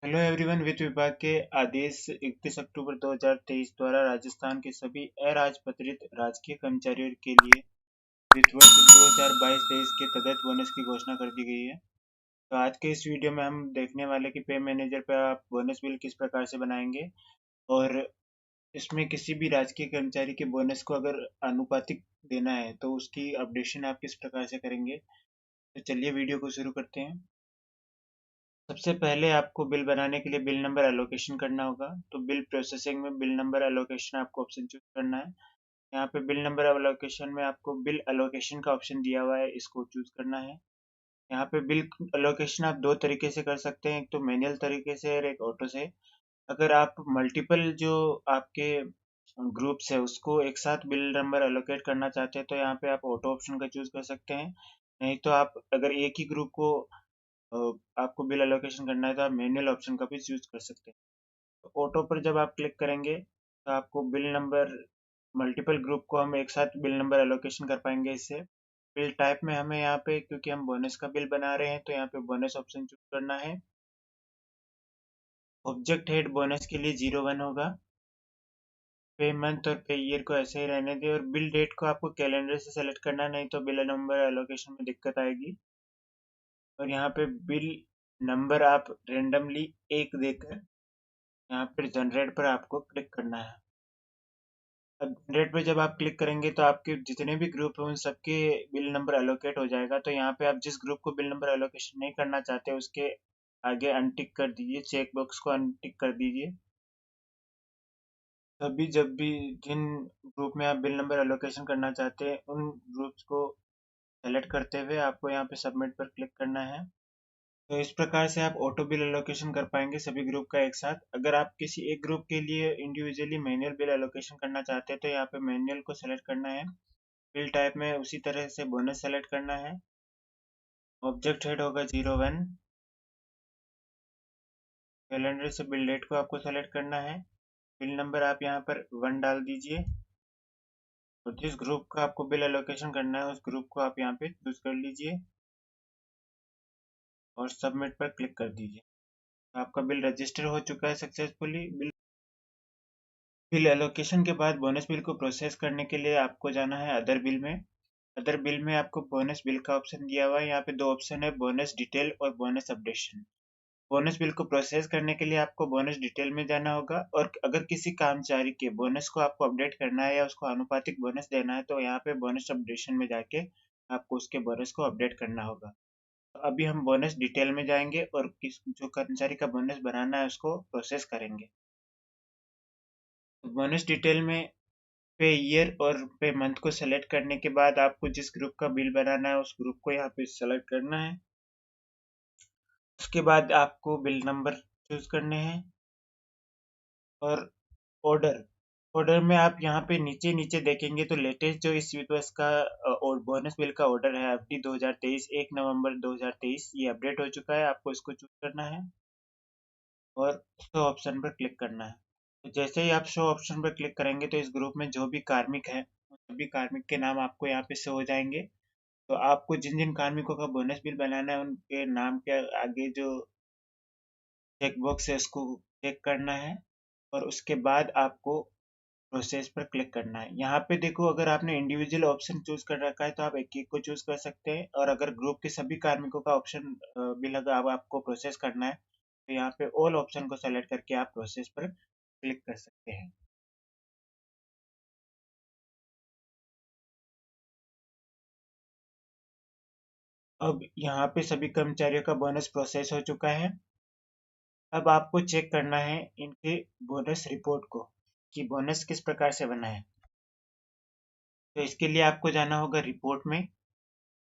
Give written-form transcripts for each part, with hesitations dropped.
Hello everyone. वित्त विभाग के आदेश 31 अक्टूबर 2023 द्वारा राजस्थान के सभी अराजपत्रित राजकीय कर्मचारियों के लिए वित्त वर्ष 2022-23 के तहत बोनस की घोषणा कर दी गई है। तो आज के इस वीडियो में हम देखने वाले कि पे मैनेजर पर आप बोनस बिल किस प्रकार से बनाएंगे और इसमें किसी भी राजकीय कर्मचारी के बोनस को अगर आनुपातिक देना है तो उसकी अपडेशन आप किस प्रकार से करेंगे। तो चलिए वीडियो को शुरू करते हैं। सबसे पहले आपको बिल बनाने के लिए बिल नंबर एलोकेशन करना होगा। तो बिल प्रोसेसिंग में बिल नंबर एलोकेशन आपको ऑप्शन चूज करना है। यहाँ पे बिल नंबर एलोकेशन में आपको बिल एलोकेशन का ऑप्शन दिया हुआ है, इसको चूज करना है। यहाँ पे बिल एलोकेशन आप दो तरीके से कर सकते हैं, एक तो मैनुअल तरीके से और एक ऑटो से। अगर आप मल्टीपल जो आपके ग्रुप्स है उसको एक साथ बिल नंबर एलोकेट करना चाहते हैं तो यहाँ पे आप ऑटो ऑप्शन का चूज कर सकते हैं। नहीं तो आप अगर एक ही ग्रुप को अ, आपको बिल एलोकेशन करना है तो आप मैनुअल ऑप्शन का भी यूज कर सकते हैं। तो ऑटो पर जब आप क्लिक करेंगे तो आपको बिल नंबर मल्टीपल ग्रुप को हम एक साथ बिल नंबर एलोकेशन कर पाएंगे इससे। बिल टाइप में हमें यहाँ पे क्योंकि हम बोनस का बिल बना रहे हैं तो यहाँ पे बोनस ऑप्शन चूज करना है। ऑब्जेक्ट हेड बोनस के लिए 01 होगा। पे मंथ और पे ईयर को ऐसे ही रहने दें और बिल डेट को आपको कैलेंडर से सेलेक्ट करना, नहीं तो बिल नंबर एलोकेशन में दिक्कत आएगी। और यहाँ पे बिल नंबर आप रेंडमली एक देकर यहाँ पर जनरेट पर आपको क्लिक करना है। अब जनरेट पे जब आप क्लिक करेंगे तो आपके जितने भी ग्रुप हैं उन सबके बिल नंबर एलोकेट हो जाएगा। तो यहाँ पे आप जिस ग्रुप को बिल नंबर एलोकेशन नहीं करना चाहते उसके आगे अनटिक कर दीजिए, चेक बॉक्स को अनटिक कर दीजिए। तभी जब भी जिन ग्रुप में आप बिल नंबर एलोकेशन करना चाहते हैं उन ग्रुप्स को सेलेक्ट करते हुए आपको यहाँ पे सबमिट पर क्लिक करना है। तो इस प्रकार से आप ऑटो बिल एलोकेशन कर पाएंगे सभी ग्रुप का एक साथ। अगर आप किसी एक ग्रुप के लिए इंडिविजुअली मैनुअल बिल एलोकेशन करना चाहते हैं तो यहाँ पे मैनुअल को सेलेक्ट करना है। बिल टाइप में उसी तरह से बोनस सेलेक्ट करना है। ऑब्जेक्ट हेड होगा 01। कैलेंडर से बिल डेट को आपको सेलेक्ट करना है। बिल नंबर आप यहाँ पर 1 डाल दीजिए और जिस ग्रुप का आपको बिल एलोकेशन करना है उस ग्रुप को आप यहाँ पे चूज कर लीजिए और सबमिट पर क्लिक कर दीजिए। तो आपका बिल रजिस्टर हो चुका है सक्सेसफुली। बिल एलोकेशन के बाद बोनस बिल को प्रोसेस करने के लिए आपको जाना है अदर बिल में। अदर बिल में आपको बोनस बिल का ऑप्शन दिया हुआ है। यहाँ पे दो ऑप्शन है, बोनस डिटेल और बोनस अपडेशन। बोनस बिल को प्रोसेस करने के लिए आपको बोनस डिटेल में जाना होगा और अगर किसी कर्मचारी के बोनस को आपको अपडेट करना है या उसको आनुपातिक बोनस देना है तो यहाँ पे बोनस अपडेशन में जाके आपको उसके बोनस को अपडेट करना होगा। तो अभी हम बोनस डिटेल में जाएंगे और किस जो कर्मचारी का बोनस बनाना है उसको प्रोसेस करेंगे। तो बोनस डिटेल में पे ईयर और पे मंथ को सेलेक्ट करने के बाद आपको जिस ग्रुप का बिल बनाना है उस ग्रुप को यहाँ पे सेलेक्ट करना है। उसके बाद आपको बिल नंबर चूज करने हैं और ऑर्डर ऑर्डर में आप यहाँ पे नीचे नीचे देखेंगे तो लेटेस्ट जो इस यूनिवर्स का और बोनस बिल का ऑर्डर है एफडी 2023 1 नवंबर 2023 ये अपडेट हो चुका है। आपको इसको चूज करना है और शो ऑप्शन पर क्लिक करना है। तो जैसे ही आप शो ऑप्शन पर क्लिक करेंगे तो इस ग्रुप में जो भी कार्मिक है उन सभी कार्मिक के नाम आपको यहाँ पे शो हो जाएंगे। तो आपको जिन जिन कार्मिकों का बोनस बिल बनाना है उनके नाम के आगे जो चेक बॉक्स है उसको चेक करना है और उसके बाद आपको प्रोसेस पर क्लिक करना है। यहाँ पे देखो अगर आपने इंडिविजुअल ऑप्शन चूज कर रखा है तो आप एक एक को चूज कर सकते हैं और अगर ग्रुप के सभी कार्मिकों का ऑप्शन बिल अगर आपको प्रोसेस करना है तो यहाँ पे ऑल ऑप्शन को सेलेक्ट करके आप प्रोसेस पर क्लिक कर सकते हैं। अब यहाँ पे सभी कर्मचारियों का बोनस प्रोसेस हो चुका है। अब आपको चेक करना है इनके बोनस रिपोर्ट को कि बोनस किस प्रकार से बना है। तो इसके लिए आपको जाना होगा रिपोर्ट में।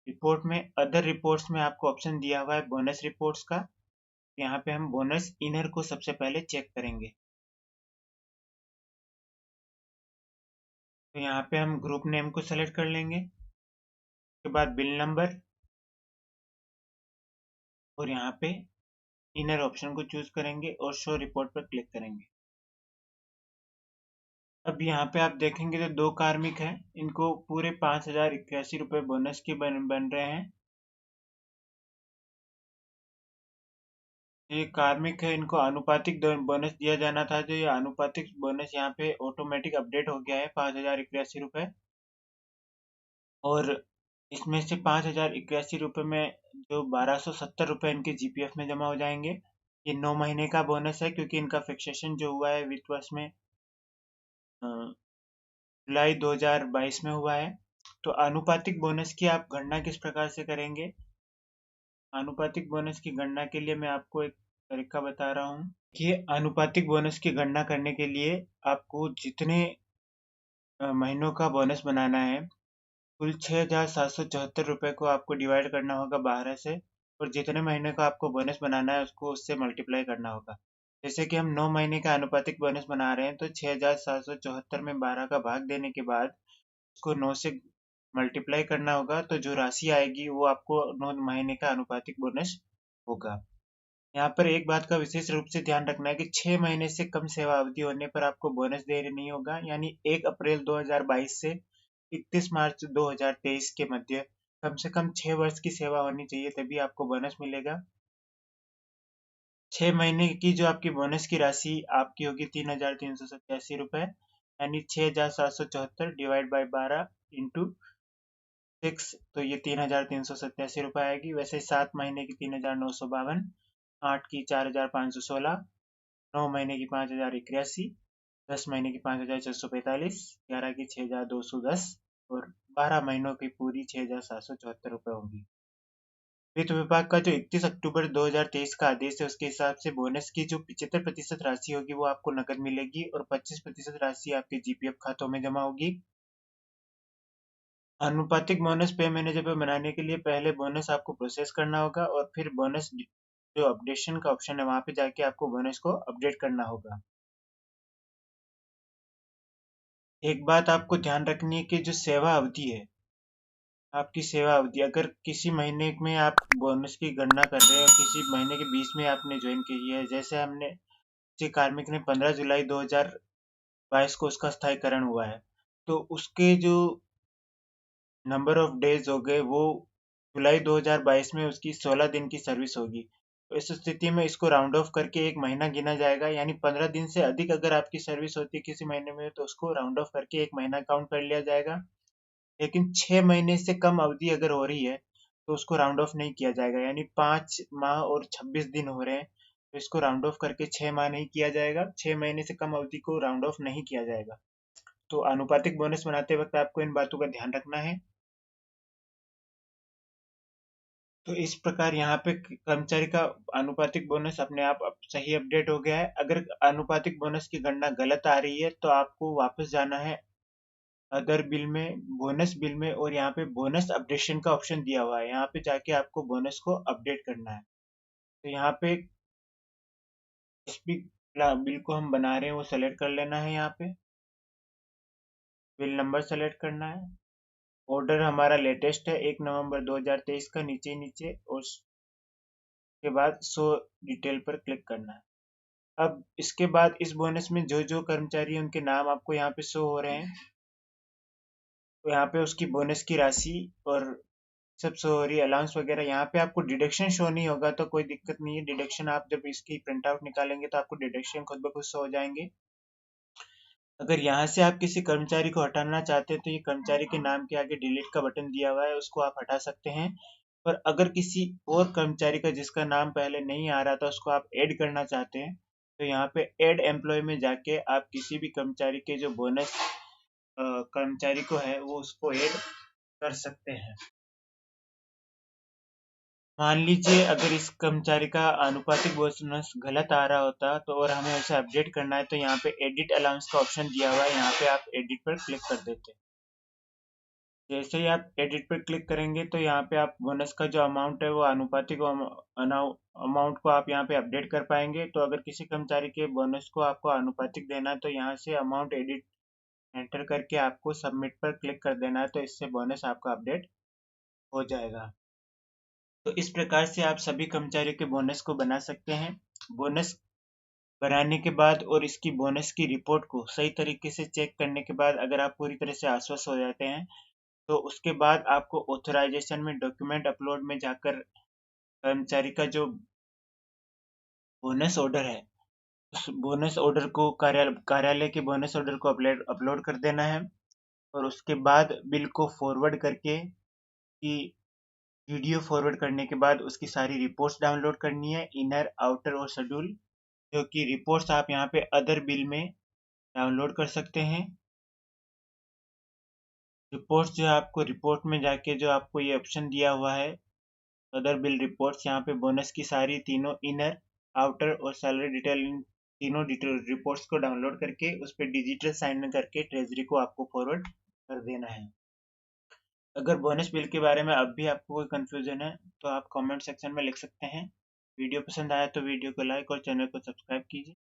रिपोर्ट में अदर रिपोर्ट्स में आपको ऑप्शन दिया हुआ है बोनस रिपोर्ट्स का। यहाँ पे हम बोनस इनर को सबसे पहले चेक करेंगे। तो यहाँ पे हम ग्रुप नेम को सेलेक्ट कर लेंगे। उसके बाद बिल नंबर और यहाँ पे इनर ऑप्शन को चूज करेंगे और शो रिपोर्ट पर क्लिक करेंगे। अब यहाँ पे आप देखेंगे तो दो कार्मिक हैं, इनको पूरे 5081 रुपये बोनस के बन रहे हैं। ये कार्मिक है, इनको आनुपातिक बोनस दिया जाना था। जो ये आनुपातिक बोनस यहाँ पे ऑटोमेटिक अपडेट हो गया है 5,081 रुपये। और इसमें से 5,081 रुपये में जो 1,270 रुपये इनके जीपीएफ में जमा हो जाएंगे। ये 9 महीने का बोनस है, क्योंकि इनका फिक्सेशन जो हुआ है वित्त वर्ष में जुलाई 2022 में हुआ है। तो आनुपातिक बोनस की आप गणना किस प्रकार से करेंगे? आनुपातिक बोनस की गणना के लिए मैं आपको एक तरीका बता रहा हूँ कि आनुपातिक बोनस की गणना करने के लिए आपको जितने महीनों का बोनस बनाना है, कुल 6,774 रुपये को आपको डिवाइड करना होगा 12 से, और जितने महीने का आपको बोनस बनाना है उसको उससे मल्टीप्लाई करना होगा। जैसे कि हम 9 महीने का आनुपातिक बोनस बना रहे हैं, तो 6,774 में 12 का भाग देने के बाद उसको 9 से मल्टीप्लाई करना होगा, तो जो राशि आएगी वो आपको 9 महीने का आनुपातिक बोनस होगा। यहाँ पर एक बात का विशेष रूप से ध्यान रखना है कि 6 महीने से कम सेवा अवधि होने पर आपको बोनस देय नहीं होगा। यानी 1 अप्रैल 2022 से 31 मार्च 2023 के मध्य कम से कम 6 वर्ष की सेवा होनी चाहिए, तभी आपको बोनस मिलेगा। 6 महीने की जो आपकी बोनस की राशि आपकी होगी 3,387 रुपये, यानी 6,774 डिवाइड बाई 12 इंटू 6, तो ये 3,387 रुपये आएगी। वैसे 7 महीने की 3,952, 8 की 4,516, 9 महीने की 5,081, 10 महीने की 5,645, 11 की 6,210 और 12 महीनों की पूरी 6,774 रुपये होंगी। वित्त विभाग का जो 31 अक्टूबर 2023 का आदेश है, उसके हिसाब से बोनस की जो 75% राशि होगी वो आपको नकद मिलेगी, और 25% राशि आपके जीपीएफ खातों में जमा होगी। आनुपातिक बोनस पे मैनेजर पे बनाने के लिए पहले बोनस आपको प्रोसेस करना होगा, और फिर बोनस जो अपडेशन का ऑप्शन है वहां पे जाके आपको बोनस को अपडेट करना होगा। एक बात आपको ध्यान रखनी है कि जो सेवा अवधि है, आपकी सेवा अवधि, अगर किसी महीने में आप बोनस की गणना कर रहे हैं, किसी महीने के 20 में आपने ज्वाइन की है, जैसे हमने किसी कार्मिक ने 15 जुलाई 2022 को उसका स्थायीकरण हुआ है, तो उसके जो नंबर ऑफ डेज हो गए वो जुलाई 2022 में उसकी 16 दिन की सर्विस होगी। तो इस स्थिति में इसको राउंड ऑफ करके एक महीना गिना जाएगा, यानी 15 दिन से अधिक अगर आपकी सर्विस होती है किसी महीने में, तो उसको राउंड ऑफ करके एक महीना काउंट कर लिया जाएगा। लेकिन 6 महीने से कम अवधि अगर हो रही है तो उसको राउंड ऑफ नहीं किया जाएगा। यानी 5 माह और 26 दिन हो रहे हैं, तो इसको राउंड ऑफ करके 6 माह नहीं किया जाएगा, 6 महीने से कम अवधि को राउंड ऑफ नहीं किया जाएगा। तो आनुपातिक बोनस बनाते वक्त आपको इन बातों का ध्यान रखना है। तो इस प्रकार यहाँ पे कर्मचारी का आनुपातिक बोनस अपने आप सही अपडेट हो गया है। अगर आनुपातिक बोनस की गणना गलत आ रही है तो आपको वापस जाना है अदर बिल में, बोनस बिल में, और यहाँ पे बोनस अपडेशन का ऑप्शन दिया हुआ है, यहाँ पे जाके आपको बोनस को अपडेट करना है। तो यहाँ पे जिस भी बिल को हम बना रहे हैं वो सेलेक्ट कर लेना है। यहाँ पे बिल नंबर सेलेक्ट करना है। ऑर्डर हमारा लेटेस्ट है 1 नवंबर 2023 का, नीचे नीचे, और उसके बाद शो डिटेल पर क्लिक करना है। अब इसके बाद इस बोनस में जो जो कर्मचारी हैं उनके नाम आपको यहाँ पे शो हो रहे हैं, तो यहाँ पे उसकी बोनस की राशि और सब शो हो रही है, अलाउंस वगैरह। यहाँ पे आपको डिडक्शन शो नहीं होगा तो कोई दिक्कत नहीं है। डिडक्शन आप जब इसकी प्रिंट आउट निकालेंगे तो आपको डिडक्शन खुद ब खुद शो हो जाएंगे। अगर यहाँ से आप किसी कर्मचारी को हटाना चाहते हैं तो ये कर्मचारी के नाम के आगे डिलीट का बटन दिया हुआ है, उसको आप हटा सकते हैं। पर अगर किसी और कर्मचारी का जिसका नाम पहले नहीं आ रहा था उसको आप ऐड करना चाहते हैं, तो यहाँ पे ऐड एम्प्लॉय में जाके आप किसी भी कर्मचारी के जो बोनस कर्मचारी को है वो उसको ऐड कर सकते हैं। मान लीजिए अगर इस कर्मचारी का आनुपातिक बोनस गलत आ रहा होता तो, और हमें उसे अपडेट करना है, तो यहाँ पे एडिट अलाउंस का ऑप्शन दिया हुआ है, यहाँ पे आप एडिट पर क्लिक कर देते हैं। जैसे ही आप एडिट पर क्लिक करेंगे तो यहाँ पे आप बोनस का जो अमाउंट है वो आनुपातिक अमाउंट को आप यहाँ पे अपडेट कर पाएंगे। तो अगर किसी कर्मचारी के बोनस को आपको आनुपातिक देना है तो यहाँ से अमाउंट एडिट एंटर करके आपको सबमिट पर क्लिक कर देना है, तो इससे बोनस आपका अपडेट हो जाएगा। तो इस प्रकार से आप सभी कर्मचारियों के बोनस को बना सकते हैं। बोनस बनाने के बाद और इसकी बोनस की रिपोर्ट को सही तरीके से चेक करने के बाद अगर आप पूरी तरह से आश्वस्त हो जाते हैं, तो उसके बाद आपको ऑथराइजेशन में डॉक्यूमेंट अपलोड में जाकर कर्मचारी का जो बोनस ऑर्डर है, उस बोनस ऑर्डर को कार्यालय के बोनस ऑर्डर को अपलोड कर देना है और उसके बाद बिल को फॉरवर्ड करके कि वीडियो फॉरवर्ड करने के बाद उसकी सारी रिपोर्ट्स डाउनलोड करनी है, इनर आउटर और शेड्यूल, जो कि रिपोर्ट्स आप यहाँ पे अदर बिल में डाउनलोड कर सकते हैं। रिपोर्ट्स जो आपको रिपोर्ट में जाके जो आपको ये ऑप्शन दिया हुआ है अदर बिल रिपोर्ट्स, यहाँ पे बोनस की सारी तीनों इनर आउटर और सैलरी डिटेल तीनों डिटेल रिपोर्ट्स को डाउनलोड करके उस पर डिजिटल साइन करके ट्रेजरी को आपको फॉरवर्ड कर देना है। अगर बोनस बिल के बारे में अब भी आपको कोई कंफ्यूजन है तो आप कमेंट सेक्शन में लिख सकते हैं। वीडियो पसंद आया तो वीडियो को लाइक और चैनल को सब्सक्राइब कीजिए।